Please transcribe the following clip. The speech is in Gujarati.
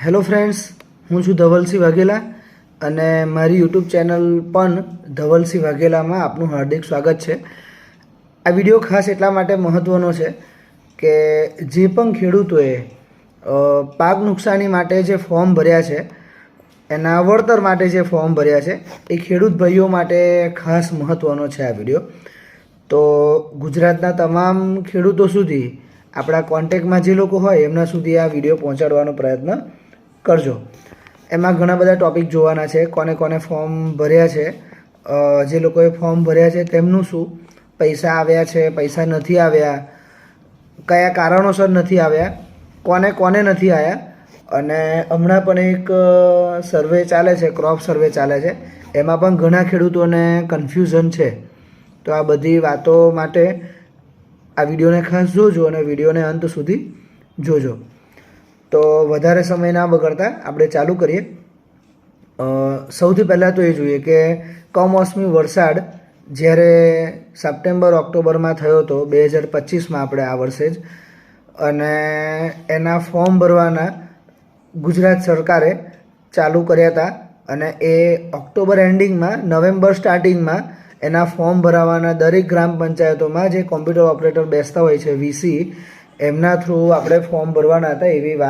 હેલો ફ્રેન્ડ્સ, હું છું ધવલસિંહ વાઘેલા અને મારી યુટ્યુબ ચેનલ પણ ધવલસિંહ વાઘેલામાં આપનું હાર્દિક સ્વાગત છે. આ વિડીયો ખાસ એટલા માટે મહત્ત્વનો છે કે જે પણ ખેડૂતોએ પાક નુકસાની માટે જે ફોર્મ ભર્યા છે, એના વળતર માટે જે ફોર્મ ભર્યા છે, એ ખેડૂત ભાઈઓ માટે ખાસ મહત્ત્વનો છે આ વિડીયો. તો ગુજરાતના તમામ ખેડૂતો સુધી, આપણા કોન્ટેક્ટમાં જે લોકો હોય એમના સુધી આ વિડીયો પહોંચાડવાનો પ્રયત્ન કરજો. એમાં ઘણા બધા ટૉપિક જોવાના છે. કોને કોને ફોર્મ ભર્યા છે, જે લોકોએ ફોર્મ ભર્યા છે તેમનું શું, પૈસા આવ્યા છે, પૈસા નથી આવ્યા, કયા કારણોસર નથી આવ્યા, કોને કોને નથી આવ્યા, અને હમણાં પણ એક સર્વે ચાલે છે, ક્રોપ સર્વે ચાલે છે, એમાં પણ ઘણા ખેડૂતોને કન્ફ્યુઝન છે. તો આ બધી વાતો માટે આ વિડીયોને ખાસ જોજો અને વિડીયોને અંત સુધી જોજો. તો વધારે સમય ના બગડતા આપણે ચાલુ કરીએ. સૌથી પહેલાં તો એ જોઈએ કે કમોસમી વરસાદ જ્યારે સપ્ટેમ્બર ઓક્ટોબરમાં થયો હતો 2025માં, આપણે આ વર્ષે જ, અને એના ફોર્મ ભરવાના ગુજરાત સરકારે ચાલુ કર્યા હતા. અને એ ઓક્ટોબર એન્ડિંગમાં, નવેમ્બર સ્ટાર્ટિંગમાં એના ફોર્મ ભરાવાના દરેક ગ્રામ પંચાયતોમાં જે કોમ્પ્યુટર ઓપરેટર બેસતા હોય છે, વીસી, એમના થ્રુ આપણે ફોર્મ ભરવાના હતા એવી વાત